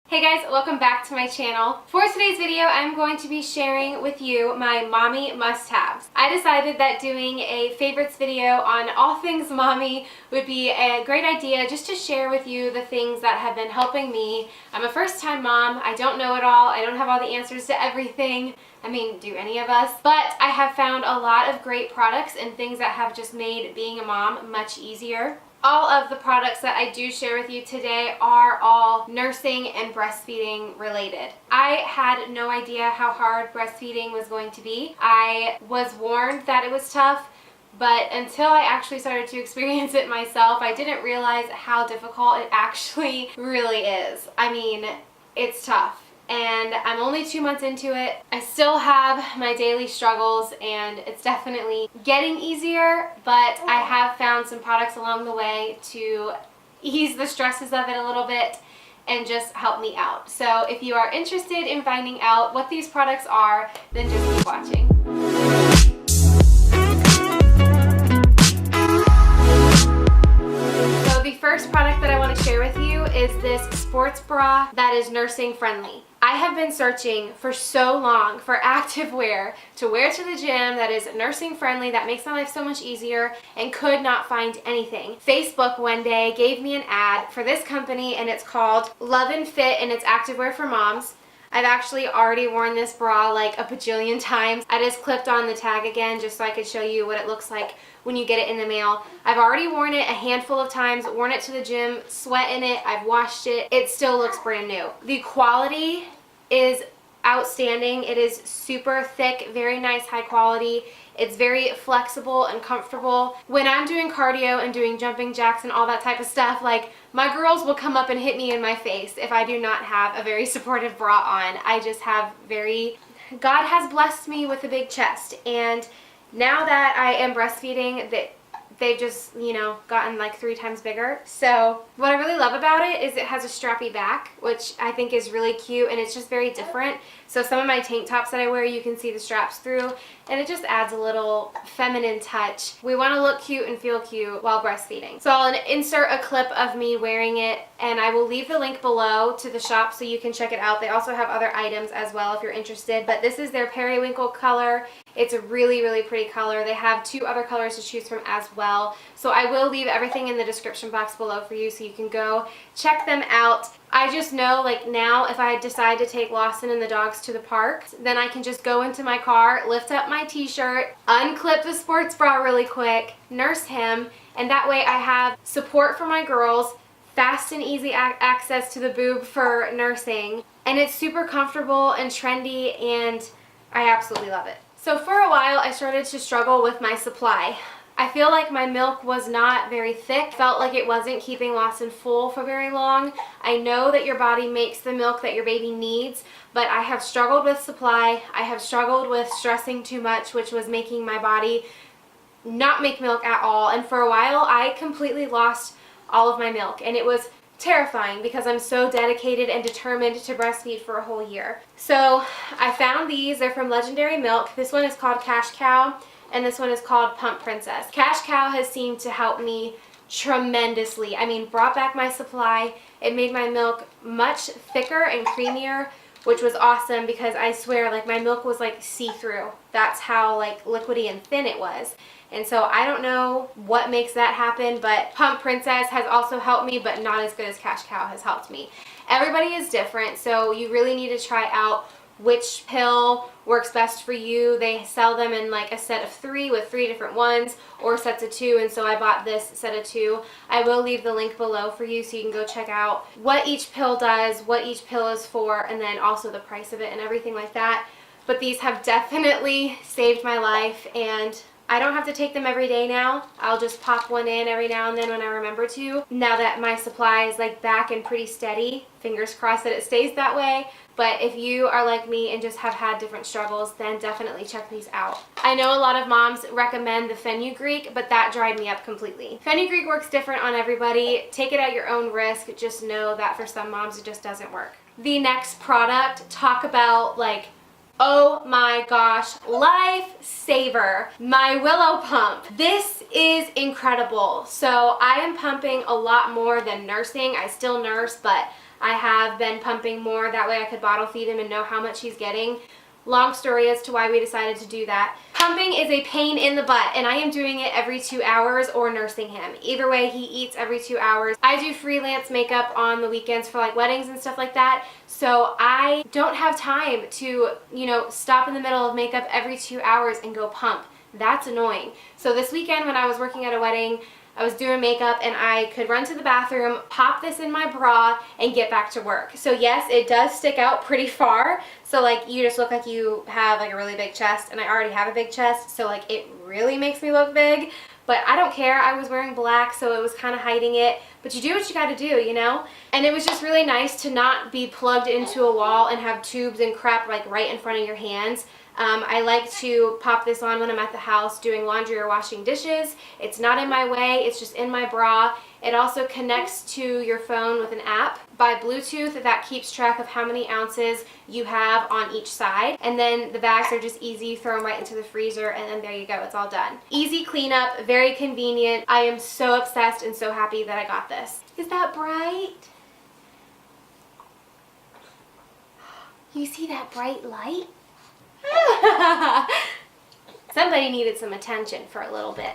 Hey guys, welcome back to my channel. For today's video, I'm going to be sharing with you my mommy must-haves. I decided that doing a favorites video on all things mommy would be a great idea just to share with you the things that have been helping me. I'm a first-time mom. I don't know it all. I don't have all the answers to everything. I mean, do any of us? But I have found a lot of great products and things that have just made being a mom much easier. All of the products that I do share with you today are all nursing and breastfeeding related. I had no idea how hard breastfeeding was going to be. I was warned that it was tough, but until I actually started to experience it myself, I didn't realize how difficult it actually really is. I mean, it's tough. And I'm only 2 months into it. I still have my daily struggles and it's definitely getting easier, but I have found some products along the way to ease the stresses of it a little bit and just help me out. So if you are interested in finding out what these products are, then just keep watching. So the first product that I want to share with you is this sports bra that is nursing friendly. I have been searching for so long for activewear to wear to the gym that is nursing friendly, that makes my life so much easier, and could not find anything. Facebook one day gave me an ad for this company and it's called Love and Fit and it's activewear for moms. I've actually already worn this bra like a bajillion times. I just clipped on the tag again just so I could show you what it looks like when you get it in the mail. I've already worn it a handful of times, worn it to the gym, sweat in it, I've washed it. It still looks brand new. The quality is outstanding. It is super thick, very nice, high quality. It's very flexible and comfortable. When I'm doing cardio and doing jumping jacks and all that type of stuff, like my girls will come up and hit me in my face if I do not have a very supportive bra on. I just have God has blessed me with a big chest, and now that I am breastfeeding, they've just, you know, gotten like 3 times bigger. So what I really love about it is it has a strappy back, which I think is really cute, and it's just very different. So some of my tank tops that I wear, you can see the straps through, and it just adds a little feminine touch. We want to look cute and feel cute while breastfeeding. So I'll insert a clip of me wearing it, and I will leave the link below to the shop so you can check it out. They also have other items as well if you're interested, but this is their periwinkle color. It's a really, really pretty color. They have 2 other colors to choose from as well. So I will leave everything in the description box below for you so you can go check them out. I just know, like, now if I decide to take Lawson and the dogs to the park, then I can just go into my car, lift up my t-shirt, unclip the sports bra really quick, nurse him, and that way I have support for my girls, fast and easy access to the boob for nursing, and it's super comfortable and trendy, and I absolutely love it. So for a while I started to struggle with my supply. I feel like my milk was not very thick. Felt like it wasn't keeping Lawson full for very long. I know that your body makes the milk that your baby needs, but I have struggled with supply. I have struggled with stressing too much, which was making my body not make milk at all. And for a while I completely lost all of my milk, and it was terrifying because I'm so dedicated and determined to breastfeed for a whole year. So I found these. They're from Legendary Milk. This one is called Cash Cow, and this one is called Pump Princess. Cash Cow has seemed to help me tremendously. I mean, brought back my supply. It made my milk much thicker and creamier, which was awesome because I swear, like, my milk was like see-through. That's how like liquidy and thin it was. And so I don't know what makes that happen, but Pump Princess has also helped me, but not as good as Cash Cow has helped me. Everybody is different, so you really need to try out which pill works best for you. They sell them in like a set of 3 with 3 different ones, or sets of 2, and so I bought this set of 2. I will leave the link below for you so you can go check out what each pill does, what each pill is for, and then also the price of it and everything like that. But these have definitely saved my life, and I don't have to take them every day now. I'll just pop one in every now and then when I remember to. Now that my supply is like back and pretty steady, fingers crossed that it stays that way. But if you are like me and just have had different struggles, then definitely check these out. I know a lot of moms recommend the fenugreek, but that dried me up completely. Fenugreek works different on everybody. Take it at your own risk. Just know that for some moms it just doesn't work. The next product, talk about like, oh my gosh, lifesaver, my Willow Pump. This is incredible. So I am pumping a lot more than nursing. I still nurse, but I have been pumping more. That way I could bottle feed him and know how much he's getting. Long story as to why we decided to do that. Pumping is a pain in the butt, and I am doing it every 2 hours or nursing him. Either way, he eats every 2 hours. I do freelance makeup on the weekends for like weddings and stuff like that, so I don't have time to, you know, stop in the middle of makeup every 2 hours and go pump. That's annoying. So this weekend when I was working at a wedding, I was doing makeup and I could run to the bathroom, pop this in my bra, and get back to work. So yes, it does stick out pretty far. So like you just look like you have like a really big chest, and I already have a big chest, so like it really makes me look big. But I don't care. I was wearing black, so it was kind of hiding it. But you do what you got to do, you know? And it was just really nice to not be plugged into a wall and have tubes and crap like right in front of your hands. I like to pop this on when I'm at the house doing laundry or washing dishes. It's not in my way, it's just in my bra. It also connects to your phone with an app by Bluetooth that keeps track of how many ounces you have on each side. And then the bags are just easy, you throw them right into the freezer, and then there you go, it's all done. Easy cleanup, very convenient. I am so obsessed and so happy that I got this. Is that bright? You see that bright light? Somebody needed some attention for a little bit.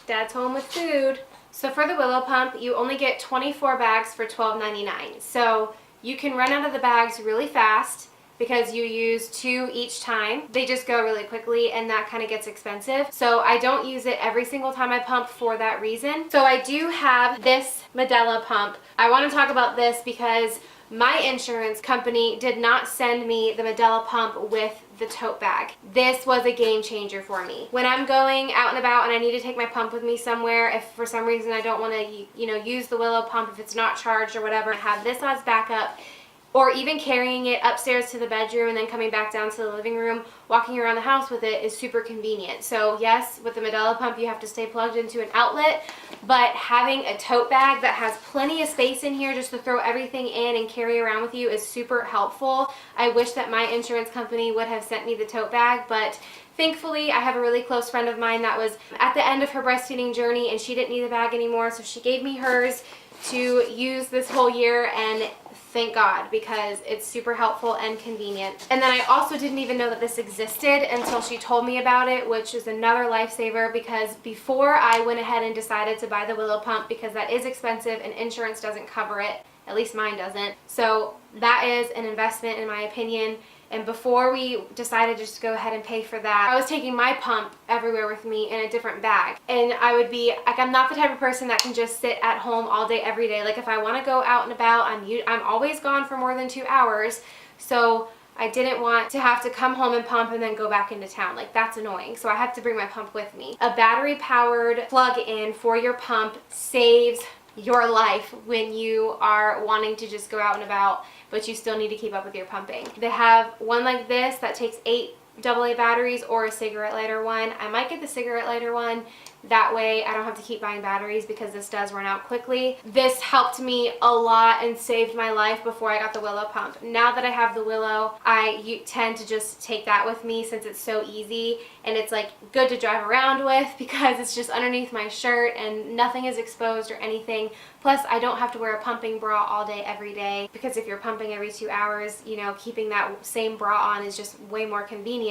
Dad's home with food. So for the Willow Pump, you only get 24 bags for $12.99. So you can run out of the bags really fast because you use 2 each time. They just go really quickly, and that kind of gets expensive. So I don't use it every single time I pump for that reason. So I do have this Medela Pump. I want to talk about this because my insurance company did not send me the Medela Pump with the tote bag. This was a game changer for me. When I'm going out and about and I need to take my pump with me somewhere, if for some reason I don't want to, you know, use the Willow Pump, if it's not charged or whatever, I have this as backup. Or even carrying it upstairs to the bedroom and then coming back down to the living room, walking around the house with it is super convenient. So yes, with the Medela Pump you have to stay plugged into an outlet, but having a tote bag that has plenty of space in here just to throw everything in and carry around with you is super helpful. I wish that my insurance company would have sent me the tote bag, but thankfully I have a really close friend of mine that was at the end of her breastfeeding journey and she didn't need the bag anymore, so she gave me hers to use this whole year, and thank God, because it's super helpful and convenient. And then I also didn't even know that this existed until she told me about it, which is another lifesaver, because before I went ahead and decided to buy the Willow Pump, because that is expensive and insurance doesn't cover it, at least mine doesn't. So that is an investment in my opinion. And before we decided just to go ahead and pay for that, I was taking my pump everywhere with me in a different bag. And I would be, like, I'm not the type of person that can just sit at home all day, every day. Like, if I want to go out and about, I'm always gone for more than 2 hours. So I didn't want to have to come home and pump and then go back into town. Like, that's annoying. So I had to bring my pump with me. A battery-powered plug-in for your pump saves your life when you are wanting to just go out and about, but you still need to keep up with your pumping. They have one like this that takes 8 AA batteries, or a cigarette lighter one. I might get the cigarette lighter one. That way I don't have to keep buying batteries, because this does run out quickly. This helped me a lot and saved my life before I got the Willow Pump. Now that I have the Willow, I tend to just take that with me since it's so easy, and it's like good to drive around with because it's just underneath my shirt and nothing is exposed or anything. Plus I don't have to wear a pumping bra all day every day, because if you're pumping every 2 hours, you know, keeping that same bra on is just way more convenient.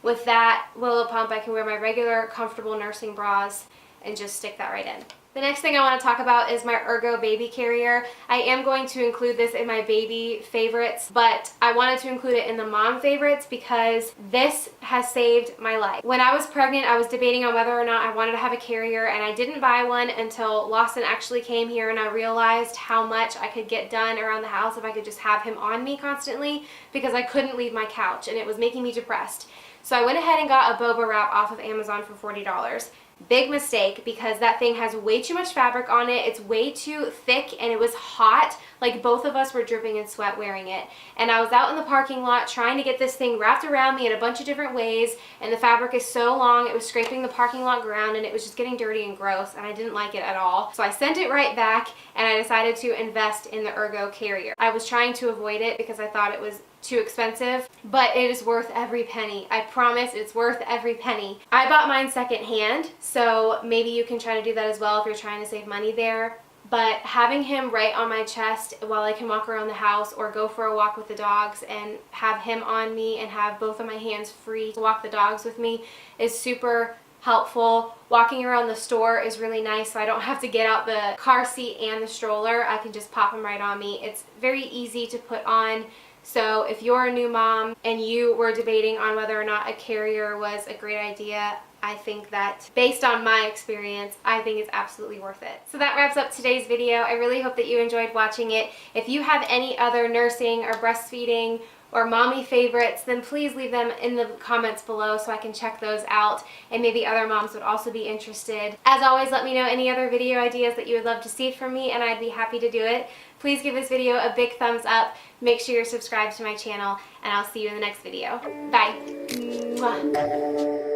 With that Willow Pump, I can wear my regular comfortable nursing bras and just stick that right in. The next thing I want to talk about is my Ergo baby carrier. I am going to include this in my baby favorites, but I wanted to include it in the mom favorites because this has saved my life. When I was pregnant, I was debating on whether or not I wanted to have a carrier, and I didn't buy one until Lawson actually came here, and I realized how much I could get done around the house if I could just have him on me constantly, because I couldn't leave my couch and it was making me depressed. So I went ahead and got a boba wrap off of Amazon for $40. Big mistake, because that thing has way too much fabric on it. It's way too thick, and it was hot. Like, both of us were dripping in sweat wearing it. And I was out in the parking lot trying to get this thing wrapped around me in a bunch of different ways, and the fabric is so long, it was scraping the parking lot ground, and it was just getting dirty and gross, and I didn't like it at all. So I sent it right back, and I decided to invest in the Ergo Carrier. I was trying to avoid it because I thought it was too expensive, but it is worth every penny. I promise it's worth every penny. I bought mine secondhand, so maybe you can try to do that as well if you're trying to save money there. but having him right on my chest while I can walk around the house or go for a walk with the dogs and have him on me and have both of my hands free to walk the dogs with me is super helpful. Walking around the store is really nice, so I don't have to get out the car seat and the stroller. I can just pop them right on me. It's very easy to put on. So if you're a new mom and you were debating on whether or not a carrier was a great idea, I think that based on my experience, I think it's absolutely worth it. So that wraps up today's video. I really hope that you enjoyed watching it. If you have any other nursing or breastfeeding or mommy favorites, then please leave them in the comments below so I can check those out and maybe other moms would also be interested. As always, let me know any other video ideas that you would love to see from me and I'd be happy to do it. Please give this video a big thumbs up. Make sure you're subscribed to my channel and I'll see you in the next video. Bye. Mwah.